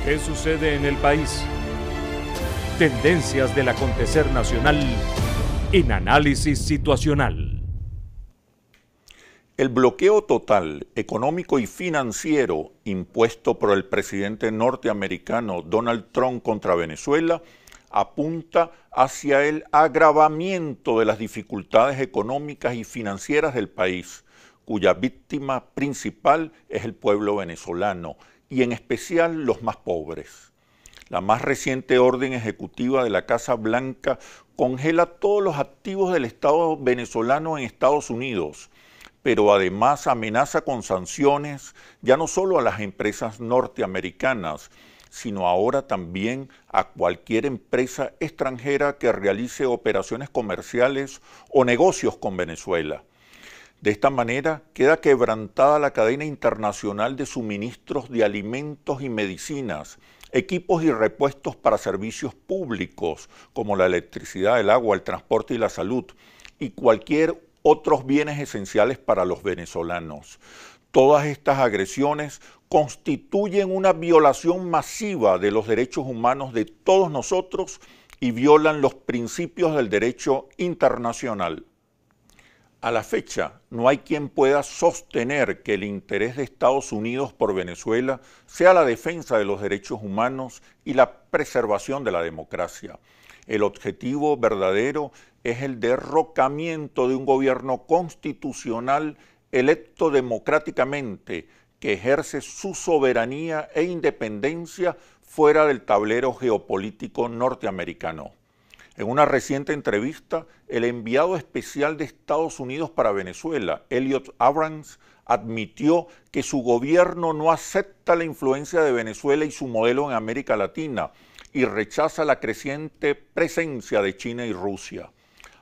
¿Qué sucede en el país? Tendencias del acontecer nacional en análisis situacional. El bloqueo total, económico y financiero impuesto por el presidente norteamericano Donald Trump contra Venezuela apunta hacia el agravamiento de las dificultades económicas y financieras del país, cuya víctima principal es el pueblo venezolano y en especial los más pobres. La más reciente orden ejecutiva de la Casa Blanca congela todos los activos del Estado venezolano en Estados Unidos, pero además amenaza con sanciones ya no solo a las empresas norteamericanas, sino ahora también a cualquier empresa extranjera que realice operaciones comerciales o negocios con Venezuela. De esta manera queda quebrantada la cadena internacional de suministros de alimentos y medicinas, equipos y repuestos para servicios públicos como la electricidad, el agua, el transporte y la salud, y cualquier otros bienes esenciales para los venezolanos. Todas estas agresiones constituyen una violación masiva de los derechos humanos de todos nosotros y violan los principios del derecho internacional. A la fecha, no hay quien pueda sostener que el interés de Estados Unidos por Venezuela sea la defensa de los derechos humanos y la preservación de la democracia. El objetivo verdadero es el derrocamiento de un gobierno constitucional electo democráticamente que ejerce su soberanía e independencia fuera del tablero geopolítico norteamericano. En una reciente entrevista, el enviado especial de Estados Unidos para Venezuela, Elliot Abrams, admitió que su gobierno no acepta la influencia de Venezuela y su modelo en América Latina y rechaza la creciente presencia de China y Rusia.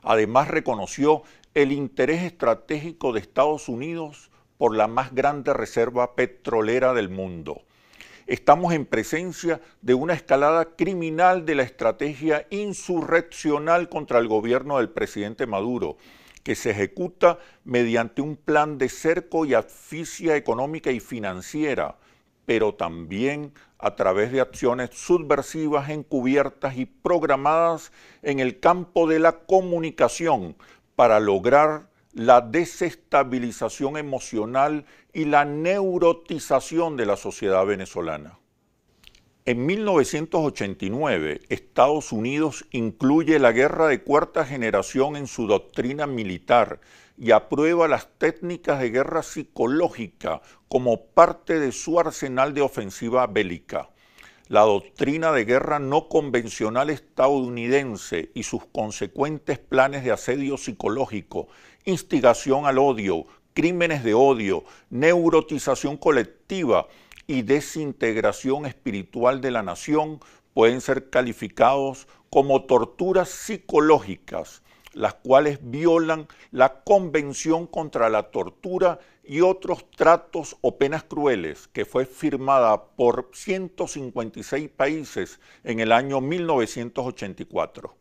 Además, reconoció el interés estratégico de Estados Unidos por la más grande reserva petrolera del mundo. Estamos en presencia de una escalada criminal de la estrategia insurreccional contra el gobierno del presidente Maduro, que se ejecuta mediante un plan de cerco y asfixia económica y financiera, pero también a través de acciones subversivas encubiertas y programadas en el campo de la comunicación para lograr la desestabilización emocional y la neurotización de la sociedad venezolana. En 1989, Estados Unidos incluye la guerra de cuarta generación en su doctrina militar y aprueba las técnicas de guerra psicológica como parte de su arsenal de ofensiva bélica. La doctrina de guerra no convencional estadounidense y sus consecuentes planes de asedio psicológico, instigación al odio, crímenes de odio, neurotización colectiva y desintegración espiritual de la nación pueden ser calificados como torturas psicológicas, las cuales violan la Convención contra la Tortura y otros tratos o penas crueles que fue firmada por 156 países en el año 1984.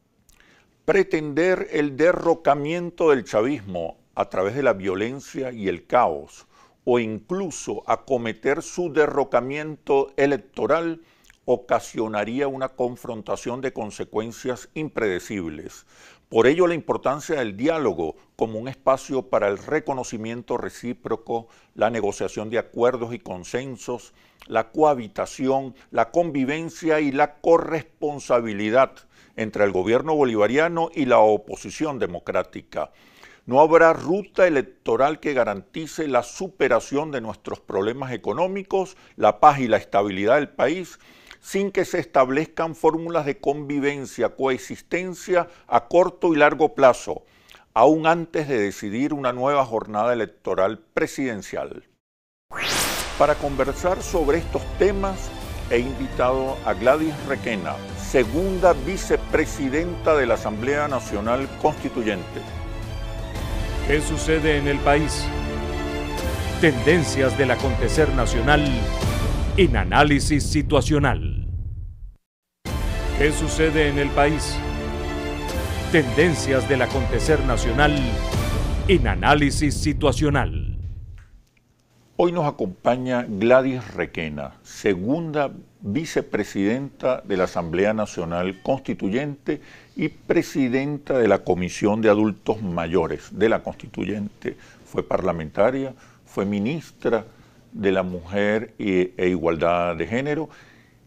Pretender el derrocamiento del chavismo a través de la violencia y el caos, o incluso acometer su derrocamiento electoral, ocasionaría una confrontación de consecuencias impredecibles. Por ello, la importancia del diálogo como un espacio para el reconocimiento recíproco, la negociación de acuerdos y consensos, la cohabitación, la convivencia y la corresponsabilidad entre el gobierno bolivariano y la oposición democrática. No habrá ruta electoral que garantice la superación de nuestros problemas económicos, la paz y la estabilidad del país, sin que se establezcan fórmulas de convivencia, coexistencia a corto y largo plazo, aún antes de decidir una nueva jornada electoral presidencial. Para conversar sobre estos temas, he invitado a Gladys Requena, segunda vicepresidenta de la Asamblea Nacional Constituyente. ¿Qué sucede en el país? Tendencias del acontecer nacional en análisis situacional. ¿Qué sucede en el país? Tendencias del acontecer nacional en análisis situacional. Hoy nos acompaña Gladys Requena, segunda vicepresidenta de la Asamblea Nacional Constituyente y presidenta de la Comisión de Adultos Mayores de la Constituyente. Fue parlamentaria, fue ministra de la Mujer e Igualdad de Género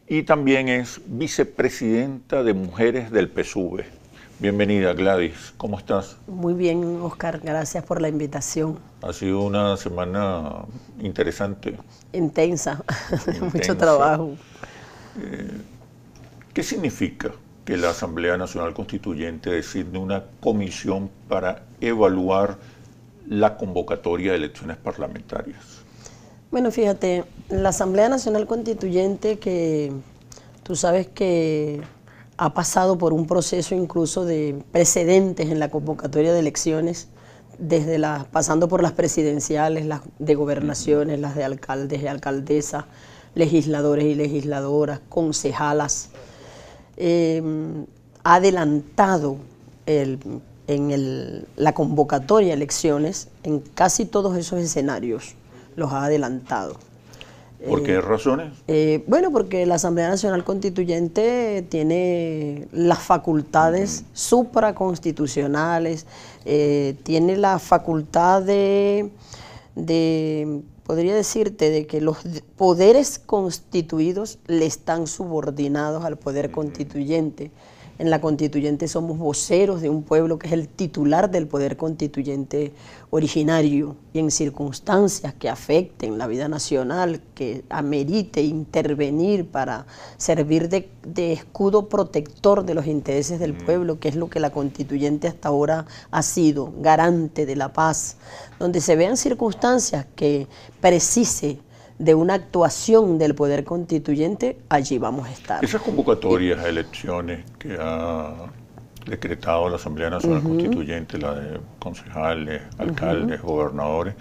y también es vicepresidenta de Mujeres del PSUV. Bienvenida, Gladys. ¿Cómo estás? Muy bien, Oscar. Gracias por la invitación. Ha sido una semana interesante. Intensa. Mucho trabajo. ¿Qué significa que la Asamblea Nacional Constituyente designe una comisión para evaluar la convocatoria de elecciones parlamentarias? Bueno, fíjate, la Asamblea Nacional Constituyente, que tú sabes que ha pasado por un proceso incluso de precedentes en la convocatoria de elecciones, pasando por las presidenciales, las de gobernaciones, las de alcaldes y alcaldesas, legisladores y legisladoras, concejalas, ha adelantado la convocatoria de elecciones en casi todos esos escenarios, los ha adelantado. ¿Por qué razones? Bueno, porque la Asamblea Nacional Constituyente tiene las facultades supraconstitucionales, tiene la facultad podría decirte, de que los poderes constituidos le están subordinados al poder constituyente. En la constituyente somos voceros de un pueblo que es el titular del poder constituyente originario, y en circunstancias que afecten la vida nacional, que amerite intervenir para servir de escudo protector de los intereses del pueblo, que es lo que la constituyente hasta ahora ha sido, garante de la paz, donde se vean circunstancias que precise de una actuación del poder constituyente, allí vamos a estar. Esas convocatorias a elecciones que ha decretado la Asamblea Nacional Constituyente, la de concejales, alcaldes, gobernadores,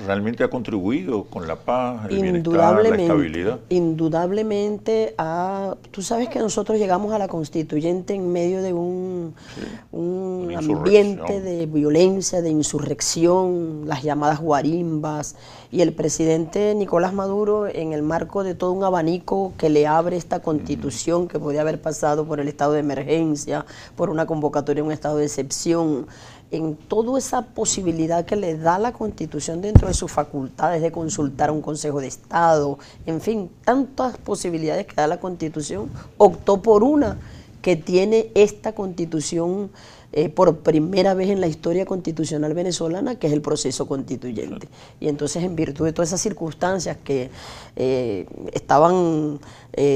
¿realmente ha contribuido con la paz, el bienestar, la estabilidad? Indudablemente. Tú sabes que nosotros llegamos a la constituyente en medio de un ambiente de violencia, de insurrección, las llamadas guarimbas, y el presidente Nicolás Maduro, en el marco de todo un abanico que le abre esta constitución, que podía haber pasado por el estado de emergencia, por una convocatoria, un estado de excepción, en toda esa posibilidad que le da la Constitución dentro de sus facultades de consultar a un Consejo de Estado, en fin, tantas posibilidades que da la Constitución, optó por una que tiene esta Constitución por primera vez en la historia constitucional venezolana, que es el proceso constituyente. Y entonces, en virtud de todas esas circunstancias que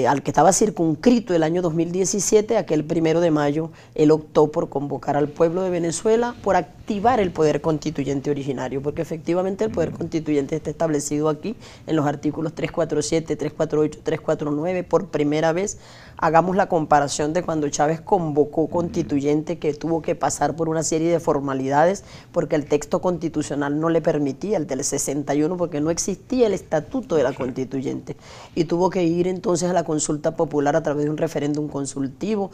al que estaba circunscrito el año 2017, aquel 1 de mayo, él optó por convocar al pueblo de Venezuela, por activar el poder constituyente originario, porque efectivamente el poder constituyente está establecido aquí en los artículos 347, 348, 349, por primera vez. Hagamos la comparación de cuando Chávez convocó constituyente, que tuvo que pasar por una serie de formalidades porque el texto constitucional no le permitía, el del 61, porque no existía el estatuto de la constituyente, y tuvo que ir entonces a la consulta popular a través de un referéndum consultivo,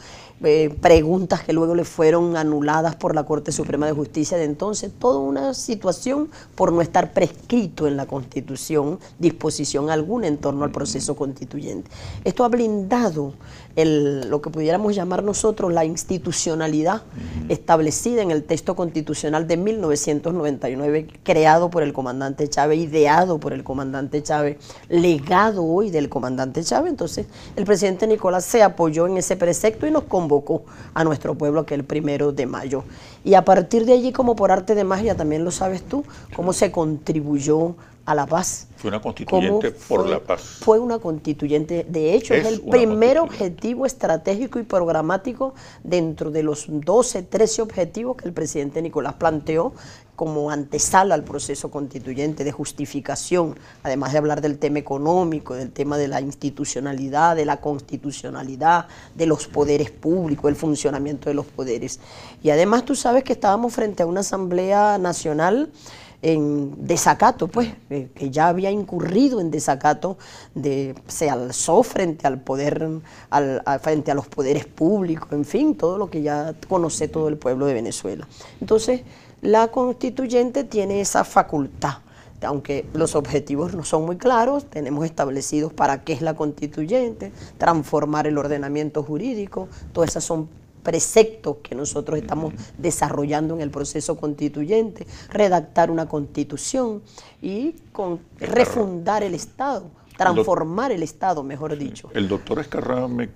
preguntas que luego le fueron anuladas por la Corte Suprema de Justicia de entonces, toda una situación por no estar prescrito en la Constitución disposición alguna en torno al proceso constituyente. Esto ha blindado lo que pudiéramos llamar nosotros la institucionalidad establecida en el texto constitucional de 1999, creado por el comandante Chávez, ideado por el comandante Chávez, legado hoy del comandante Chávez. Entonces, el presidente Nicolás se apoyó en ese precepto y nos convocó a nuestro pueblo, que el 1 de mayo. Y a partir de allí, como por arte de magia, también lo sabes tú, cómo se contribuyó a la paz. Fue una constituyente por la paz. Fue una constituyente, de hecho, es el primer objetivo estratégico y programático dentro de los 12, 13 objetivos que el presidente Nicolás planteó como antesala al proceso constituyente, de justificación, además de hablar del tema económico, del tema de la institucionalidad, de la constitucionalidad, de los poderes públicos, el funcionamiento de los poderes. Y además tú sabes que estábamos frente a una Asamblea Nacional en desacato, pues, que ya había incurrido en desacato, se alzó frente al poder, frente a los poderes públicos, en fin, todo lo que ya conoce todo el pueblo de Venezuela. Entonces, la constituyente tiene esa facultad aunque los objetivos no son muy claros, tenemos establecidos para qué es la constituyente, transformar el ordenamiento jurídico, todas esas son preceptos que nosotros estamos desarrollando en el proceso constituyente, redactar una constitución y refundar el Estado, transformar el Estado, mejor dicho. El doctor Ezcarrá me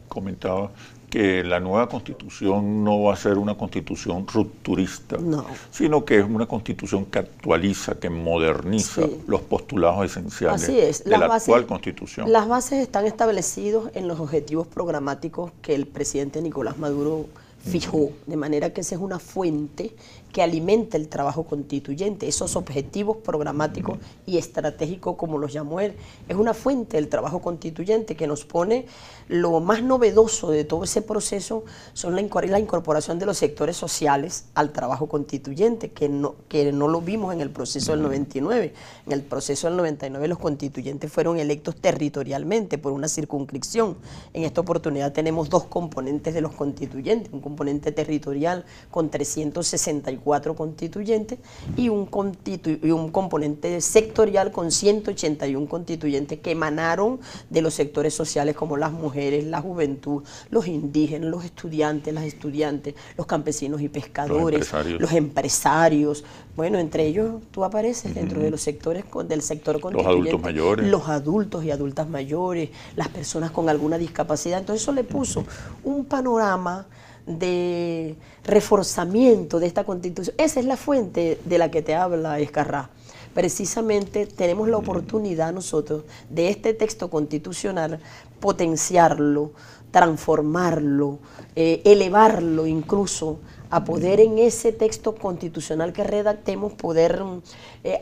comentaba que la nueva constitución no va a ser una constitución rupturista, no, sino que es una constitución que actualiza, que moderniza los postulados esenciales de la actual constitución. Las bases están establecidas en los objetivos programáticos que el presidente Nicolás Maduro fijó, de manera que esa es una fuente que alimenta el trabajo constituyente. Esos objetivos programáticos y estratégicos, como los llamó él, es una fuente del trabajo constituyente que nos pone lo más novedoso de todo ese proceso, son la incorporación de los sectores sociales al trabajo constituyente, que no lo vimos en el proceso del 99. En el proceso del 99 los constituyentes fueron electos territorialmente por una circunscripción. En esta oportunidad tenemos dos componentes de los constituyentes, un componente territorial con 364 constituyentes y un componente sectorial con 181 constituyentes que emanaron de los sectores sociales como las mujeres, la juventud, los indígenas, los estudiantes, las estudiantes, los campesinos y pescadores, los empresarios. Bueno, entre ellos tú apareces dentro de los sectores del sector constituyente. Los adultos mayores. Los adultos y adultas mayores, las personas con alguna discapacidad. Entonces eso le puso un panorama de reforzamiento de esta constitución. Esa es la fuente de la que te habla Ezcarrá. Precisamente tenemos la oportunidad nosotros de este texto constitucional potenciarlo, transformarlo, elevarlo incluso a poder en ese texto constitucional que redactemos poder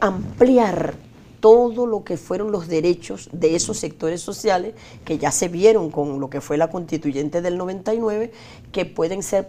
ampliar todo lo que fueron los derechos de esos sectores sociales que ya se vieron con lo que fue la constituyente del 99, que pueden ser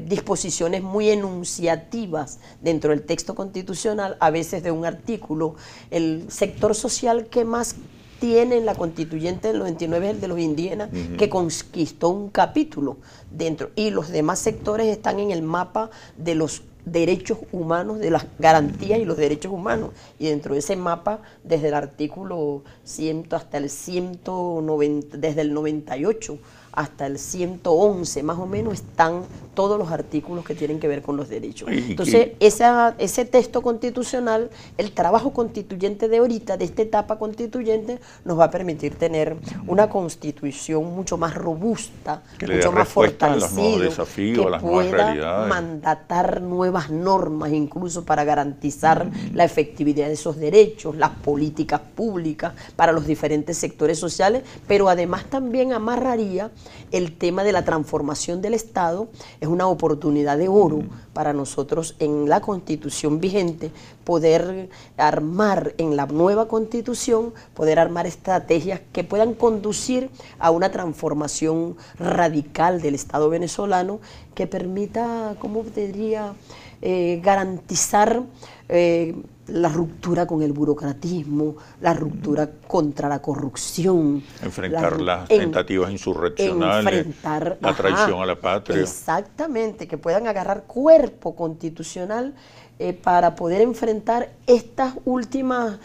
disposiciones muy enunciativas dentro del texto constitucional, a veces de un artículo. El sector social que más tiene en la constituyente del 99 es el de los indígenas, que conquistó un capítulo dentro, y los demás sectores están en el mapa de los derechos humanos, de las garantías y los derechos humanos, y dentro de ese mapa, desde el artículo 100 hasta el 190, desde el 98 hasta el 111 más o menos, están todos los artículos que tienen que ver con los derechos. Entonces, ese texto constitucional, el trabajo constituyente de ahorita, de esta etapa constituyente, nos va a permitir tener una constitución mucho más robusta, mucho más fortalecida, que pueda mandatar nuevas normas, incluso para garantizar la efectividad de esos derechos, las políticas públicas para los diferentes sectores sociales, pero además también amarraría el tema de la transformación del Estado. Es una oportunidad de oro para nosotros en la Constitución vigente poder armar en la nueva Constitución, poder armar estrategias que puedan conducir a una transformación radical del Estado venezolano que permita, ¿cómo te diría?, garantizar la ruptura con el burocratismo, la ruptura contra la corrupción. Enfrentar las tentativas insurreccionales, la traición a la patria. Exactamente, que puedan agarrar cuerpo constitucional para poder enfrentar estas últimas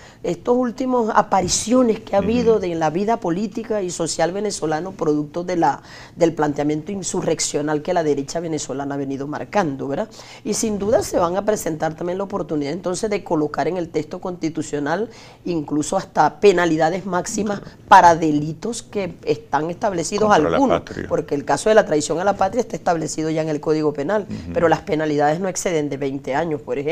apariciones que ha habido de la vida política y social venezolano, producto del planteamiento insurreccional que la derecha venezolana ha venido marcando, ¿verdad? Y sin duda se van a presentar también la oportunidad entonces de colocar en el texto constitucional incluso hasta penalidades máximas para delitos que están establecidos algunos, porque el caso de la traición a la patria está establecido ya en el Código Penal, pero las penalidades no exceden de 20 años, por ejemplo,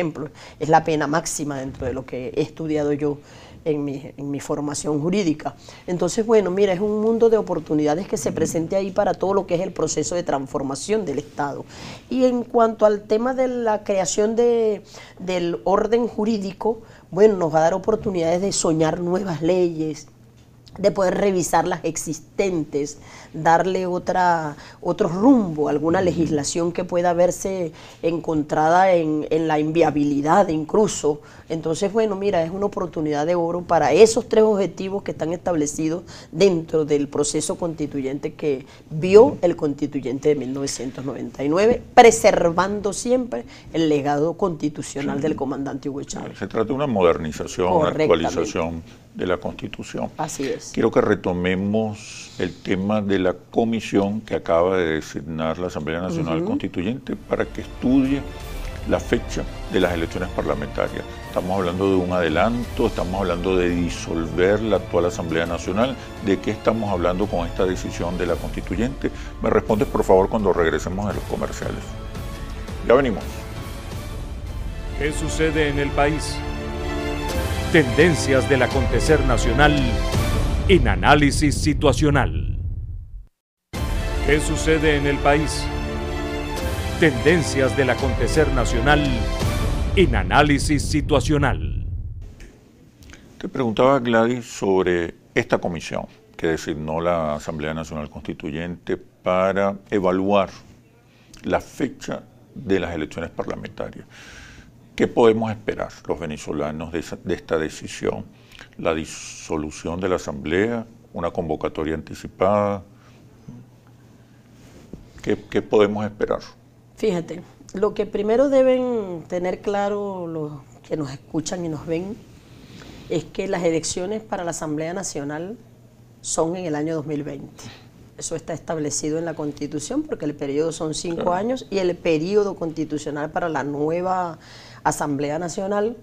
es la pena máxima dentro de lo que he estudiado yo en mi formación jurídica. Entonces, bueno, mira, es un mundo de oportunidades que se presente ahí para todo lo que es el proceso de transformación del Estado. Y en cuanto al tema de la creación del orden jurídico, bueno, nos va a dar oportunidades de soñar nuevas leyes, de poder revisar las existentes, darle otro rumbo, alguna legislación que pueda verse encontrada en la inviabilidad incluso. Entonces, bueno, mira, es una oportunidad de oro para esos 3 objetivos que están establecidos dentro del proceso constituyente que vio el constituyente de 1999, preservando siempre el legado constitucional del comandante Hugo Chávez. Se trata de una modernización, una actualización de la Constitución. Así es. Quiero que retomemos el tema de la comisión que acaba de designar la Asamblea Nacional Constituyente para que estudie la fecha de las elecciones parlamentarias. Estamos hablando de un adelanto, estamos hablando de disolver la actual Asamblea Nacional. ¿De qué estamos hablando con esta decisión de la Constituyente? Me respondes, por favor, cuando regresemos de los comerciales. Ya venimos. ¿Qué sucede en el país? Tendencias del acontecer nacional en Análisis Situacional. ¿Qué sucede en el país? Tendencias del acontecer nacional en Análisis Situacional. Te preguntaba, Gladys, sobre esta comisión que designó la Asamblea Nacional Constituyente para evaluar la fecha de las elecciones parlamentarias. ¿Qué podemos esperar los venezolanos de esta decisión? ¿La disolución de la Asamblea? ¿Una convocatoria anticipada? ¿Qué podemos esperar? Fíjate, lo que primero deben tener claro los que nos escuchan y nos ven es que las elecciones para la Asamblea Nacional son en el año 2020. Eso está establecido en la Constitución porque el periodo son 5 años y el periodo constitucional para la nueva Asamblea Nacional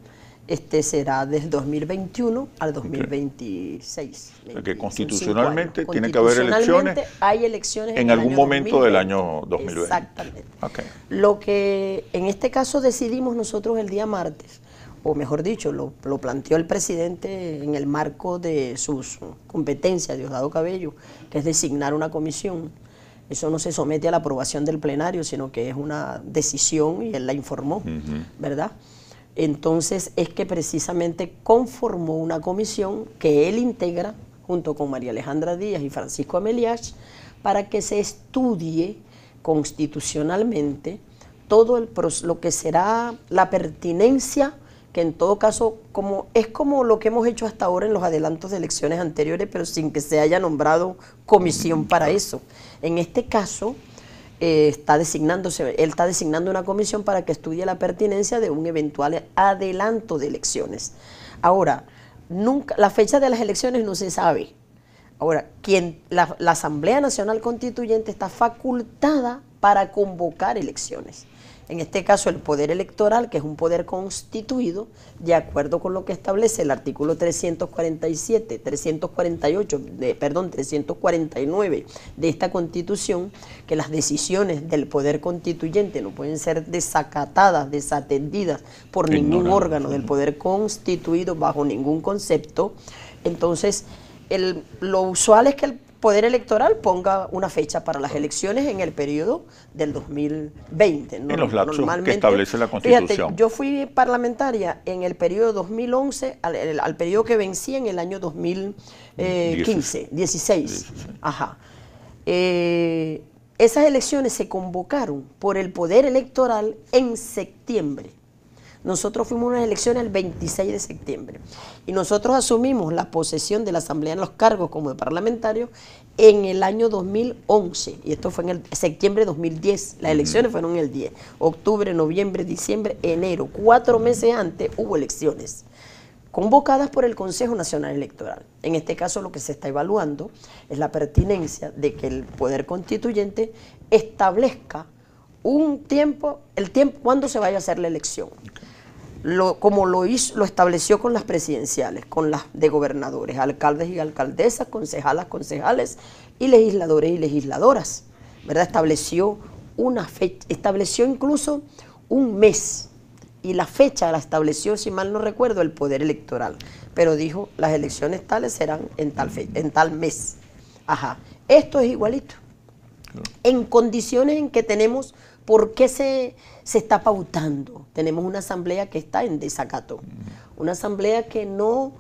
será del 2021 al 2026. O sea que constitucionalmente tiene que haber elecciones. Hay elecciones en algún momento del año 2020. Exactamente. Okay. Lo que en este caso decidimos nosotros el día martes, o mejor dicho, lo planteó el presidente en el marco de sus competencias, Diosdado Cabello, que es designar una comisión. Eso no se somete a la aprobación del plenario, sino que es una decisión y él la informó, ¿verdad? Entonces es que precisamente conformó una comisión que él integra junto con María Alejandra Díaz y Francisco Ameliach para que se estudie constitucionalmente todo lo que será la pertinencia, que en todo caso es como lo que hemos hecho hasta ahora en los adelantos de elecciones anteriores, pero sin que se haya nombrado comisión para eso. En este caso, él está designando una comisión para que estudie la pertinencia de un eventual adelanto de elecciones. Ahora, la fecha de las elecciones no se sabe. Ahora, la Asamblea Nacional Constituyente está facultada para convocar elecciones. En este caso, el poder electoral, que es un poder constituido, de acuerdo con lo que establece el artículo 349 de esta Constitución, que las decisiones del poder constituyente no pueden ser desacatadas, desatendidas por ningún órgano del poder constituido bajo ningún concepto. Entonces, lo usual es que el Poder Electoral ponga una fecha para las elecciones en el periodo del 2020. En los lapsos que establece la Constitución. Fíjate, yo fui parlamentaria en el periodo 2011 al periodo que vencía en el año 2016. Ajá. Esas elecciones se convocaron por el Poder Electoral en septiembre. Nosotros fuimos a unas elecciones el 26 de septiembre y nosotros asumimos la posesión de la Asamblea en los cargos como de parlamentarios en el año 2011 y esto fue en el septiembre de 2010. Las elecciones fueron en el 10, octubre, noviembre, diciembre, enero. 4 meses antes hubo elecciones convocadas por el Consejo Nacional Electoral. En este caso lo que se está evaluando es la pertinencia de que el Poder Constituyente establezca el tiempo cuando se vaya a hacer la elección. Como lo estableció con las presidenciales, con las de gobernadores, alcaldes y alcaldesas, concejalas, concejales y legisladores y legisladoras, ¿verdad? Estableció una fecha, estableció incluso un mes, y la fecha la estableció, si mal no recuerdo, el Poder Electoral, pero dijo, las elecciones tales serán en tal mes. Ajá, esto es igualito. En condiciones en que tenemos, ¿por qué se está pautando? Tenemos una asamblea que está en desacato, una asamblea que no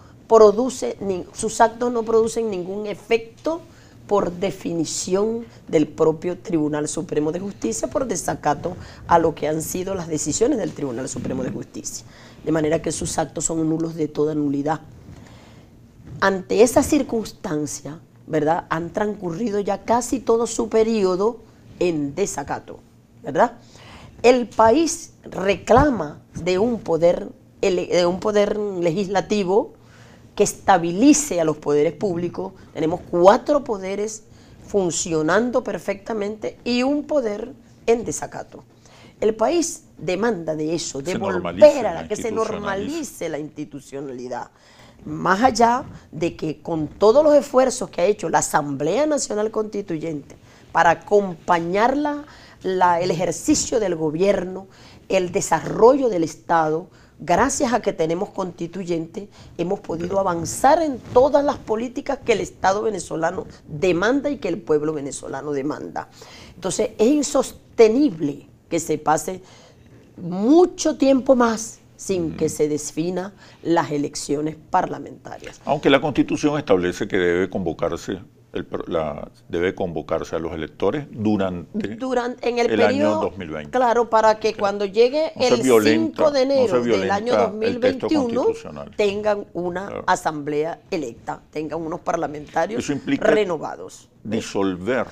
sus actos no producen ningún efecto por definición del propio Tribunal Supremo de Justicia, por desacato a lo que han sido las decisiones del Tribunal Supremo de Justicia. De manera que sus actos son nulos de toda nulidad. Ante esa circunstancia, ¿verdad?, han transcurrido ya casi todo su periodo en desacato, ¿verdad? El país reclama de un poder legislativo que estabilice a los poderes públicos. Tenemos 4 poderes funcionando perfectamente y un poder en desacato. El país demanda de eso, de volver a que se normalice la institucionalidad. Más allá de que con todos los esfuerzos que ha hecho la Asamblea Nacional Constituyente para acompañar el ejercicio del gobierno, el desarrollo del Estado, gracias a que tenemos constituyente, hemos podido avanzar en todas las políticas que el Estado venezolano demanda y que el pueblo venezolano demanda. Entonces, es insostenible que se pase mucho tiempo más sin que se defina las elecciones parlamentarias. Aunque la Constitución establece que debe convocarse a los electores durante el periodo, año 2020. Claro, para que cuando llegue el 5 de enero del año 2021 tengan una asamblea electa, tengan unos parlamentarios renovados. Disolver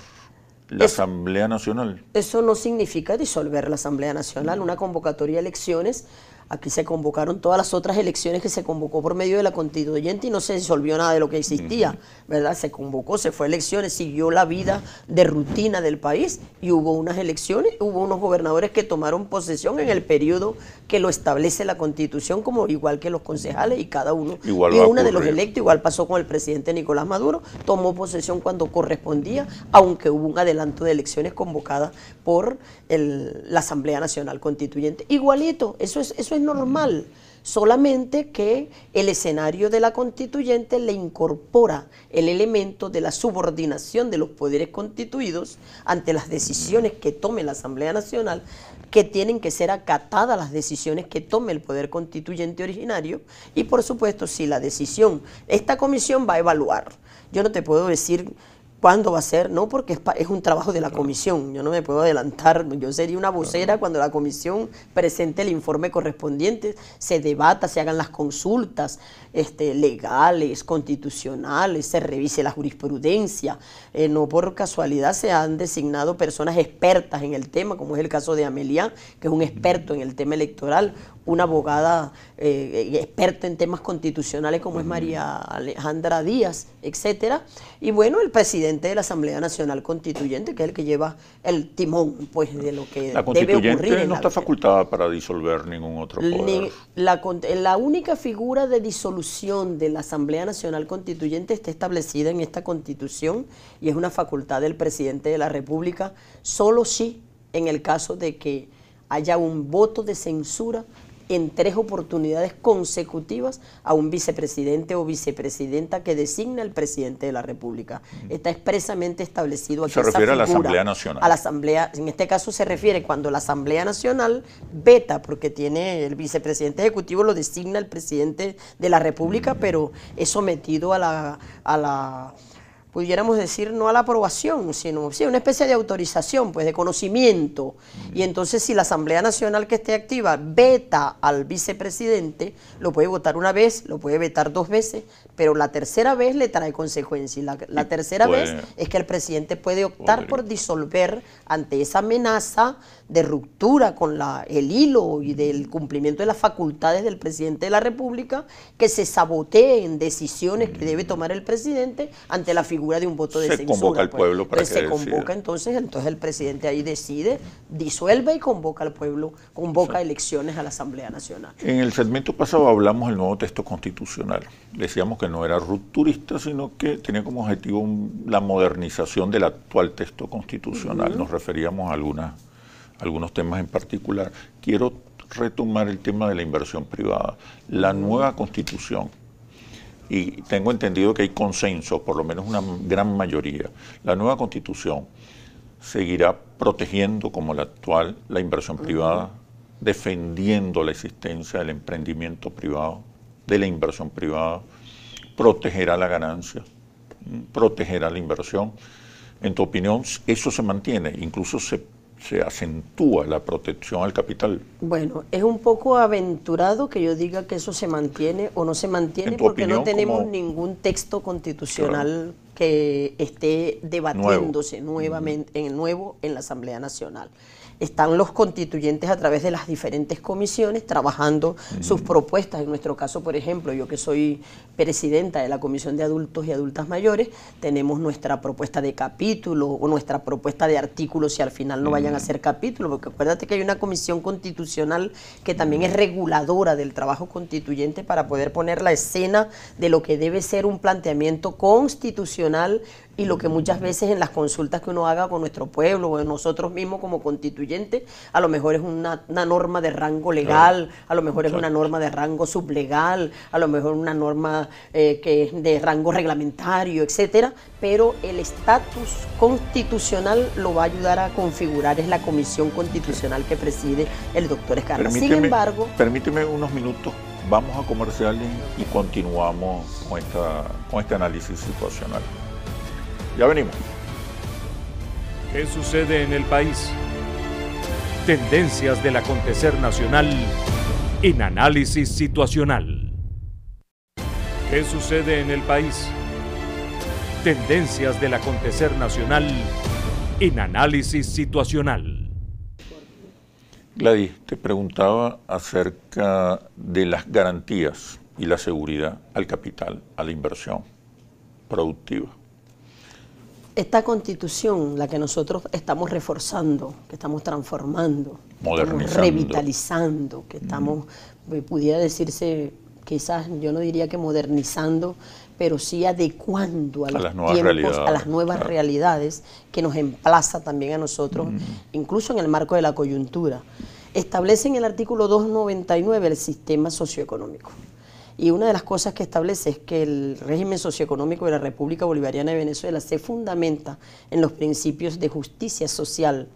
la Asamblea Nacional. Eso no significa disolver la Asamblea Nacional, una convocatoria de elecciones. Aquí se convocaron todas las otras elecciones que se convocó por medio de la constituyente y no se disolvió nada de lo que existía, ¿verdad? Se convocó, se fue a elecciones, siguió la vida de rutina del país y hubo unas elecciones, hubo unos gobernadores que tomaron posesión en el periodo que lo establece la Constitución, como igual que los concejales y cada uno y una de los electos, igual pasó con el presidente Nicolás Maduro, tomó posesión cuando correspondía, aunque hubo un adelanto de elecciones convocadas por la Asamblea Nacional Constituyente. Igualito, eso es normal, solamente que el escenario de la constituyente le incorpora el elemento de la subordinación de los poderes constituidos ante las decisiones que tome la Asamblea Nacional, que tienen que ser acatadas las decisiones que tome el poder constituyente originario, y por supuesto si la decisión, esta comisión va a evaluar, yo no te puedo decir ¿cuándo va a ser? No, porque es un trabajo de la comisión. Yo no me puedo adelantar. Yo sería una vocera cuando la comisión presente el informe correspondiente, se debata, se hagan las consultas legales, constitucionales, se revise la jurisprudencia. No por casualidad se han designado personas expertas en el tema, como es el caso de Amelia, que es un experto en el tema electoral, una abogada experta en temas constitucionales como es María Alejandra Díaz, etcétera. Y bueno, el presidente de la Asamblea Nacional Constituyente, que es el que lleva el timón pues de lo que debe ocurrir. La constituyente no está facultada para disolver ningún otro poder. La única figura de disolución de la Asamblea Nacional Constituyente está establecida en esta Constitución y es una facultad del presidente de la República, solo si en el caso de que haya un voto de censura en 3 oportunidades consecutivas a un vicepresidente o vicepresidenta que designa el presidente de la República. Está expresamente establecido aquí. Se refiere a la Asamblea Nacional. A la Asamblea, en este caso se refiere cuando la Asamblea Nacional veta, porque tiene el vicepresidente ejecutivo, lo designa el presidente de la República, pero es sometido a la pudiéramos decir, no a la aprobación, sino sí, una especie de autorización, pues de conocimiento. Y entonces si la Asamblea Nacional que esté activa veta al vicepresidente, lo puede votar una vez, lo puede vetar 2 veces, pero la tercera vez le trae consecuencias. La tercera vez es que el presidente puede optar por disolver ante esa amenaza de ruptura con el hilo y del cumplimiento de las facultades del presidente de la República, que se saboteen decisiones que debe tomar el presidente ante la figura de un voto de censura. Se convoca al pueblo para que se convoca, entonces el presidente ahí decide, disuelve y convoca al pueblo, convoca elecciones a la Asamblea Nacional. En el segmento pasado hablamos del nuevo texto constitucional. Decíamos que no era rupturista, sino que tenía como objetivo la modernización del actual texto constitucional. Nos referíamos a algunos temas en particular. Quiero retomar el tema de la inversión privada. La nueva Constitución, y tengo entendido que hay consenso, por lo menos una gran mayoría, la nueva Constitución seguirá protegiendo como la actual la inversión privada, defendiendo la existencia del emprendimiento privado, de la inversión privada, protegerá la ganancia, protegerá la inversión. En tu opinión, ¿eso se mantiene? Incluso se acentúa la protección al capital. Bueno, es un poco aventurado que yo diga que eso se mantiene o no se mantiene, porque no tenemos ningún texto constitucional que esté debatiéndose nuevamente en la Asamblea Nacional. Están los constituyentes a través de las diferentes comisiones trabajando sus propuestas. En nuestro caso, por ejemplo, yo que soy presidenta de la Comisión de Adultos y Adultas Mayores, tenemos nuestra propuesta de capítulo o nuestra propuesta de artículos si al final no vayan a ser capítulos, porque acuérdate que hay una comisión constitucional que también es reguladora del trabajo constituyente para poder poner la escena de lo que debe ser un planteamiento constitucional y lo que muchas veces en las consultas que uno haga con nuestro pueblo o nosotros mismos como constituyentes, a lo mejor es una norma de rango legal, a lo mejor es una norma de rango sublegal, a lo mejor una norma que es de rango reglamentario, etcétera, pero el estatus constitucional lo va a ayudar a configurar, es la comisión constitucional que preside el doctor Escarra. Sin embargo... Permíteme unos minutos, vamos a comerciales y continuamos con este análisis situacional. Ya venimos. ¿Qué sucede en el país? Tendencias del acontecer nacional en análisis situacional. ¿Qué sucede en el país? Tendencias del acontecer nacional en análisis situacional. Gladys, te preguntaba acerca de las garantías y la seguridad al capital, a la inversión productiva. Esta constitución, la que nosotros estamos reforzando, que estamos transformando, modernizando, estamos revitalizando, que estamos, pudiera decirse, quizás yo no diría que modernizando, pero sí adecuando a los tiempos, a las nuevas realidades que nos emplaza también a nosotros, incluso en el marco de la coyuntura. Establece en el artículo 299 el sistema socioeconómico. Y una de las cosas que establece es que el régimen socioeconómico de la República Bolivariana de Venezuela se fundamenta en los principios de justicia social,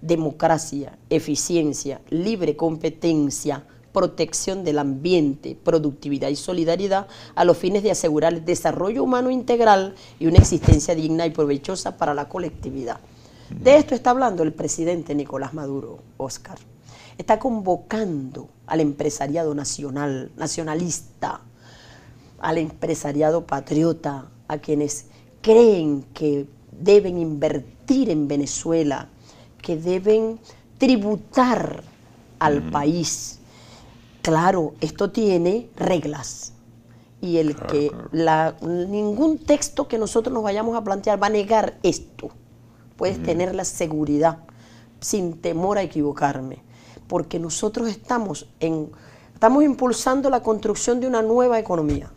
democracia, eficiencia, libre competencia, protección del ambiente, productividad y solidaridad a los fines de asegurar el desarrollo humano integral y una existencia digna y provechosa para la colectividad. De esto está hablando el presidente Nicolás Maduro, Óscar. Está convocando al empresariado nacionalista, al empresariado patriota, a quienes creen que deben invertir en Venezuela, que deben tributar al país. Claro, esto tiene reglas y ningún texto que nosotros nos vayamos a plantear va a negar esto. Puedes tener la seguridad, sin temor a equivocarme, porque nosotros estamos impulsando la construcción de una nueva economía.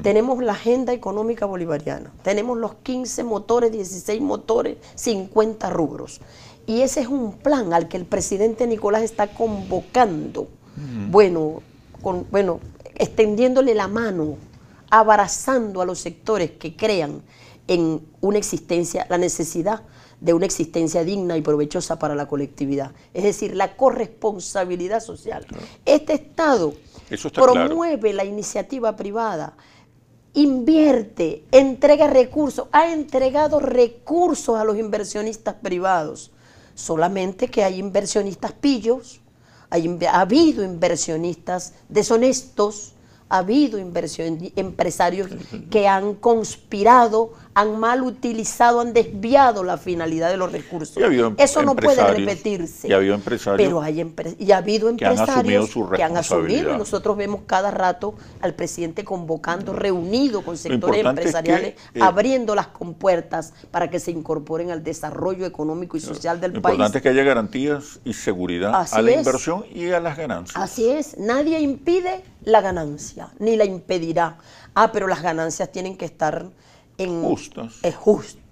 Tenemos la agenda económica bolivariana, tenemos los 15 motores, 16 motores, 50 rubros. Y ese es un plan al que el presidente Nicolás está convocando, extendiéndole la mano, abrazando a los sectores que crean en una existencia, la necesidad de una existencia digna y provechosa para la colectividad, es decir, la corresponsabilidad social. Este Estado promueve la iniciativa privada, invierte, entrega recursos, ha entregado recursos a los inversionistas privados, solamente que hay inversionistas pillos, ha habido inversionistas deshonestos, ha habido empresarios que han conspirado, han mal utilizado, han desviado la finalidad de los recursos. Eso no puede repetirse. Y ha habido empresarios, pero ha habido empresarios que han asumido, y nosotros vemos cada rato al presidente convocando, reunido con sectores empresariales, abriendo las compuertas para que se incorporen al desarrollo económico y social del país. Lo importante es que haya garantías y seguridad a la inversión y a las ganancias. Así es, nadie impide la ganancia, ni la impedirá. Pero las ganancias tienen que estar justas.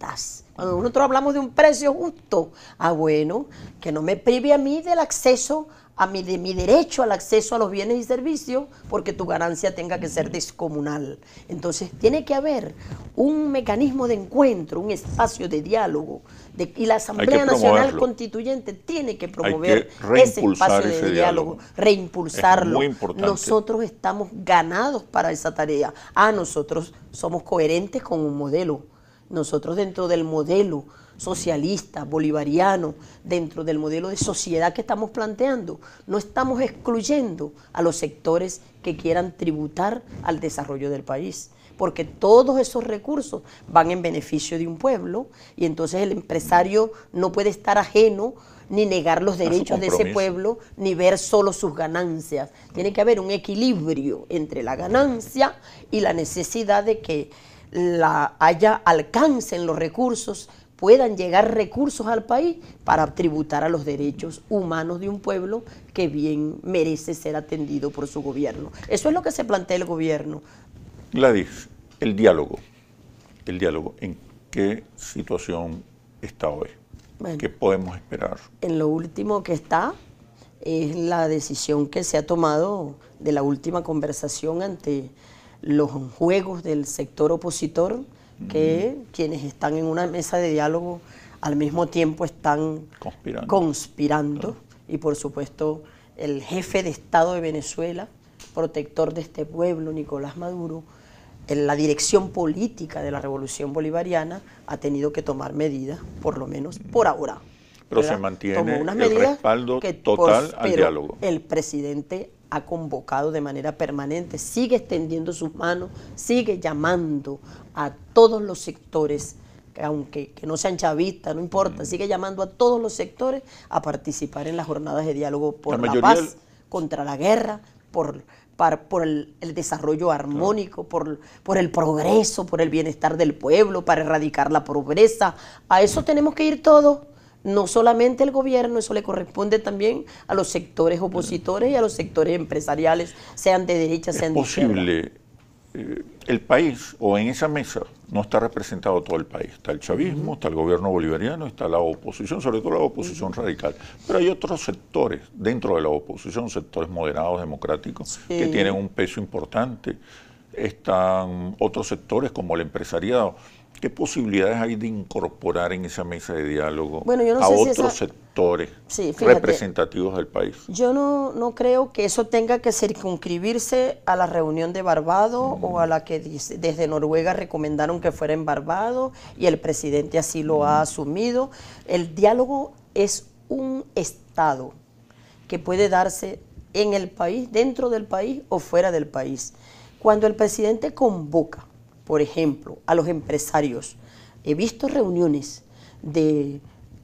justas. Cuando nosotros hablamos de un precio justo, bueno, que no me prive a mí del acceso, de mi derecho al acceso a los bienes y servicios, porque tu ganancia tenga que ser descomunal. Entonces tiene que haber un mecanismo de encuentro, un espacio de diálogo, y la Asamblea Nacional Constituyente tiene que promover ese espacio de diálogo, reimpulsarlo. Muy importante. Nosotros estamos ganados para esa tarea. Nosotros somos coherentes con un modelo. Nosotros dentro del modelo socialista, bolivariano, dentro del modelo de sociedad que estamos planteando, no estamos excluyendo a los sectores que quieran tributar al desarrollo del país, porque todos esos recursos van en beneficio de un pueblo y entonces el empresario no puede estar ajeno ni negar los derechos de ese pueblo, ni ver solo sus ganancias. Tiene que haber un equilibrio entre la ganancia y la necesidad de que haya alcance en los recursos, puedan llegar recursos al país para tributar a los derechos humanos de un pueblo que bien merece ser atendido por su gobierno. Eso es lo que se plantea el gobierno. Gladys, el diálogo, ¿en qué situación está hoy? Bueno, ¿qué podemos esperar? En lo último que está es la decisión que se ha tomado de la última conversación ante los juegos del sector opositor, que quienes están en una mesa de diálogo al mismo tiempo están conspirando. Y por supuesto el jefe de Estado de Venezuela, protector de este pueblo, Nicolás Maduro, en la dirección política de la revolución bolivariana, ha tenido que tomar medidas, por lo menos por ahora. Pero se mantiene el respaldo total al diálogo. El presidente ha convocado de manera permanente, sigue extendiendo sus manos, sigue llamando a todos los sectores, aunque que no sean chavistas, no importa, sigue llamando a todos los sectores a participar en las jornadas de diálogo por la paz, contra la guerra, por el desarrollo armónico, por el progreso, por el bienestar del pueblo, para erradicar la pobreza. A eso tenemos que ir todos. No solamente el gobierno, eso le corresponde también a los sectores opositores y a los sectores empresariales, sean de derecha, sean de izquierda. Es posible, el país, o en esa mesa, no está representado todo el país. Está el chavismo, está el gobierno bolivariano, está la oposición, sobre todo la oposición radical. Pero hay otros sectores dentro de la oposición, sectores moderados, democráticos, que tienen un peso importante. Están otros sectores como el empresariado. ¿Qué posibilidades hay de incorporar en esa mesa de diálogo a otros sectores representativos del país? Yo no creo que eso tenga que circunscribirse a la reunión de Barbados o a la que desde Noruega recomendaron que fuera en Barbados y el presidente así lo ha asumido. El diálogo es un estado que puede darse en el país, dentro del país o fuera del país. Cuando el presidente convoca, por ejemplo, a los empresarios, he visto reuniones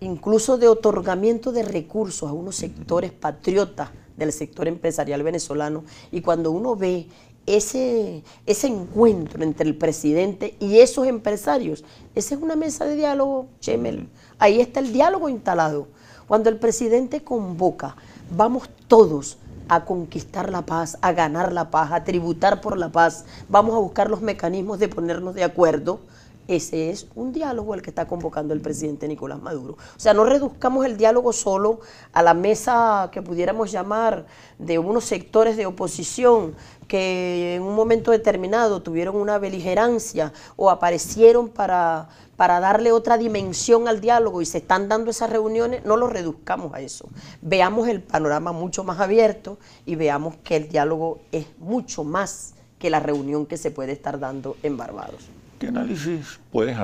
incluso de otorgamiento de recursos a unos sectores patriotas del sector empresarial venezolano, y cuando uno ve ese encuentro entre el presidente y esos empresarios, esa es una mesa de diálogo, Chemel. Ahí está el diálogo instalado. Cuando el presidente convoca, vamos todos a conquistar la paz, a ganar la paz, a tributar por la paz, vamos a buscar los mecanismos de ponernos de acuerdo. Ese es un diálogo al que está convocando el presidente Nicolás Maduro. O sea, no reduzcamos el diálogo solo a la mesa que pudiéramos llamar de unos sectores de oposición que en un momento determinado tuvieron una beligerancia o aparecieron para darle otra dimensión al diálogo y se están dando esas reuniones. No lo reduzcamos a eso. Veamos el panorama mucho más abierto y veamos que el diálogo es mucho más que la reunión que se puede estar dando en Barbados. ¿Qué análisis puedes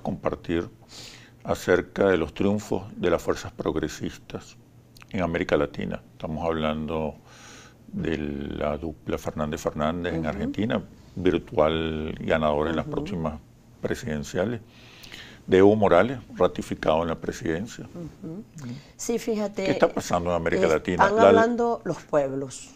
compartir acerca de los triunfos de las fuerzas progresistas en América Latina? Estamos hablando de la dupla Fernández-Fernández en Argentina, virtual ganador en las próximas presidenciales, de Evo Morales, ratificado en la presidencia. Sí, fíjate. ¿Qué está pasando en América Latina? Están hablando los pueblos.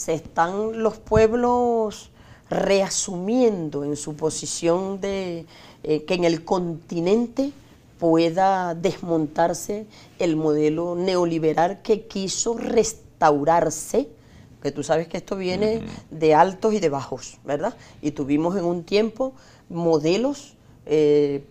Están los pueblos reasumiendo en su posición de que en el continente pueda desmontarse el modelo neoliberal que quiso restaurarse, que tú sabes que esto viene de altos y de bajos, ¿verdad? Y tuvimos en un tiempo modelos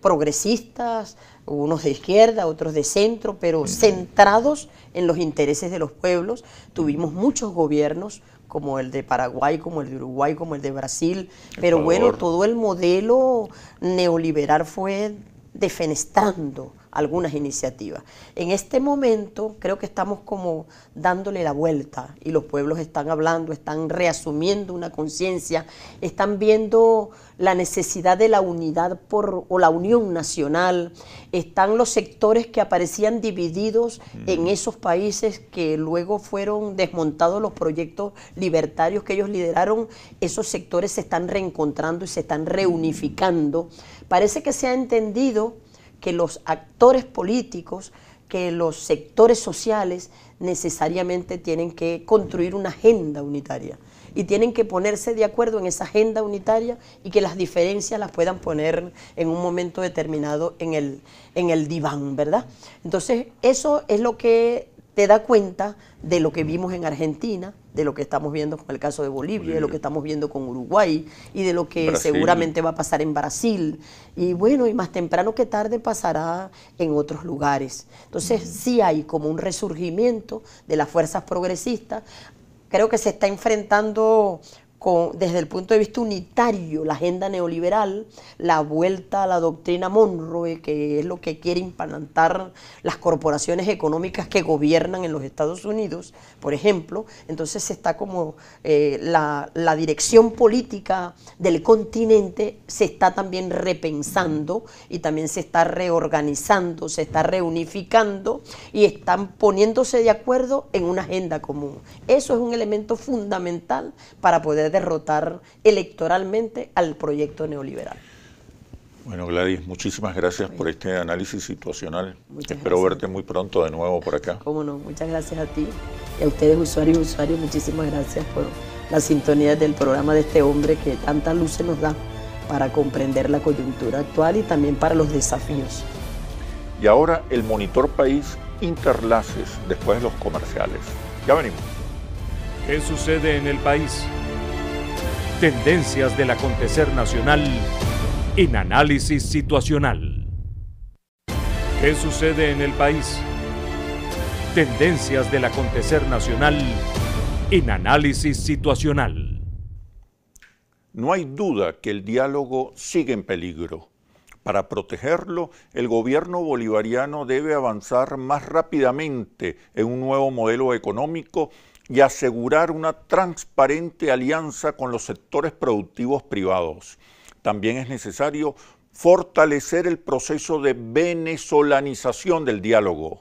progresistas, unos de izquierda, otros de centro, pero centrados en los intereses de los pueblos. Tuvimos muchos gobiernos, como el de Paraguay, como el de Uruguay, como el de Brasil, pero Ecuador. bueno, todo el modelo neoliberal fue defenestrando algunas iniciativas. En este momento creo que estamos como dándole la vuelta y los pueblos están hablando, están reasumiendo una conciencia, están viendo la necesidad de la unidad o la unión nacional, están los sectores que aparecían divididos en esos países que luego fueron desmontados los proyectos libertarios que ellos lideraron, esos sectores se están reencontrando y se están reunificando. Parece que se ha entendido que los actores políticos, que los sectores sociales necesariamente tienen que construir una agenda unitaria y tienen que ponerse de acuerdo en esa agenda unitaria y que las diferencias las puedan poner en un momento determinado en el diván, ¿verdad? Entonces, eso es lo que te da cuenta de lo que vimos en Argentina, de lo que estamos viendo con el caso de Bolivia, de lo que estamos viendo con Uruguay y de lo que Brasil. seguramente va a pasar en Brasil. Y bueno, y más temprano que tarde pasará en otros lugares. Entonces sí hay como un resurgimiento de las fuerzas progresistas. Creo que se está enfrentando desde el punto de vista unitario la agenda neoliberal, la vuelta a la doctrina Monroe, que es lo que quiere implantar las corporaciones económicas que gobiernan en los Estados Unidos, por ejemplo. Entonces está como la dirección política del continente se está también repensando y también se está reorganizando, se está reunificando y están poniéndose de acuerdo en una agenda común. Eso es un elemento fundamental para poder derrotar electoralmente al proyecto neoliberal. Bueno, Gladys, muchísimas gracias por este análisis situacional. Muchas Espero gracias. verte muy pronto de nuevo por acá. Cómo no, muchas gracias a ti y a ustedes usuarios y usuarios, muchísimas gracias por la sintonía del programa de este hombre que tantas luces nos da para comprender la coyuntura actual y también para los desafíos. Y ahora el Monitor País Interlaces después de los comerciales. Ya venimos. ¿Qué sucede en el país? Tendencias del acontecer nacional en análisis situacional. ¿Qué sucede en el país? Tendencias del acontecer nacional en análisis situacional. No hay duda que el diálogo sigue en peligro. Para protegerlo, el gobierno bolivariano debe avanzar más rápidamente en un nuevo modelo económico y asegurar una transparente alianza con los sectores productivos privados. También es necesario fortalecer el proceso de venezolanización del diálogo.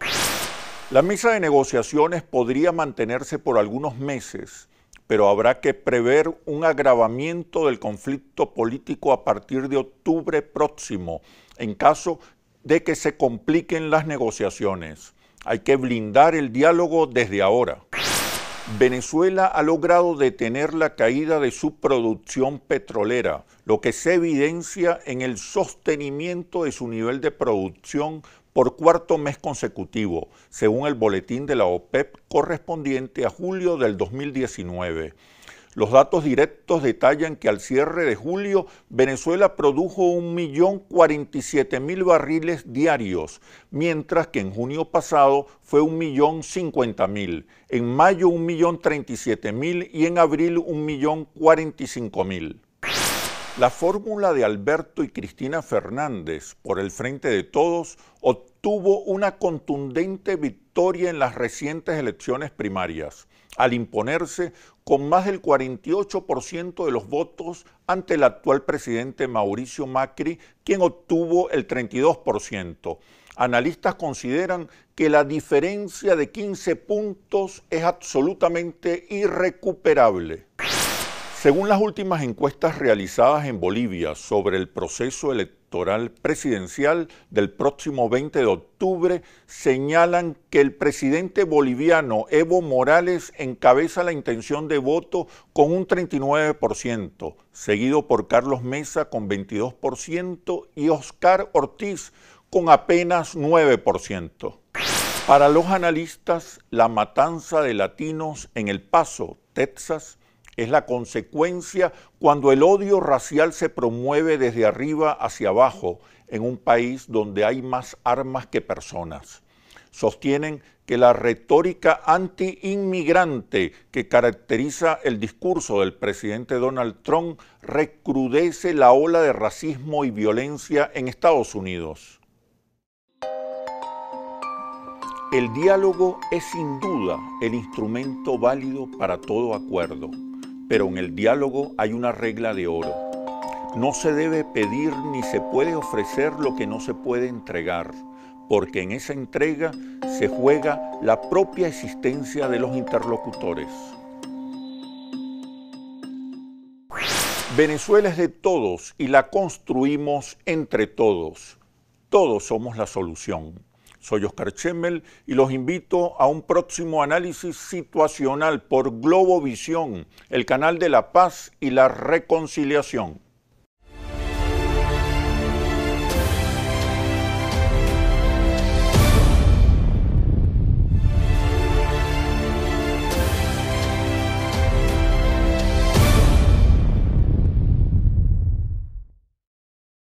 La mesa de negociaciones podría mantenerse por algunos meses, pero habrá que prever un agravamiento del conflicto político a partir de octubre próximo, en caso de que se compliquen las negociaciones. Hay que blindar el diálogo desde ahora. Venezuela ha logrado detener la caída de su producción petrolera, lo que se evidencia en el sostenimiento de su nivel de producción por cuarto mes consecutivo, según el boletín de la OPEP correspondiente a julio del 2019. Los datos directos detallan que al cierre de julio, Venezuela produjo 1.047.000 barriles diarios, mientras que en junio pasado fue 1.050.000, en mayo 1.037.000 y en abril 1.045.000. La fórmula de Alberto y Cristina Fernández por el Frente de Todos obtuvo una contundente victoria en las recientes elecciones primarias, al imponerse con más del 48% de los votos ante el actual presidente Mauricio Macri, quien obtuvo el 32%. Analistas consideran que la diferencia de 15 puntos es absolutamente irrecuperable. Según las últimas encuestas realizadas en Bolivia sobre el proceso electoral presidencial del próximo 20 de octubre, señalan que el presidente boliviano Evo Morales encabeza la intención de voto con un 39%, seguido por Carlos Mesa con 22% y Oscar Ortiz con apenas 9%. Para los analistas, la matanza de latinos en El Paso, Texas, Es la consecuencia cuando el odio racial se promueve desde arriba hacia abajo en un país donde hay más armas que personas. Sostienen que la retórica anti-inmigrante que caracteriza el discurso del presidente Donald Trump recrudece la ola de racismo y violencia en Estados Unidos. El diálogo es sin duda el instrumento válido para todo acuerdo, pero en el diálogo hay una regla de oro. No se debe pedir ni se puede ofrecer lo que no se puede entregar, porque en esa entrega se juega la propia existencia de los interlocutores. Venezuela es de todos y la construimos entre todos. Todos somos la solución. Soy Oscar Chemmel y los invito a un próximo análisis situacional por Globovisión, el canal de la paz y la reconciliación.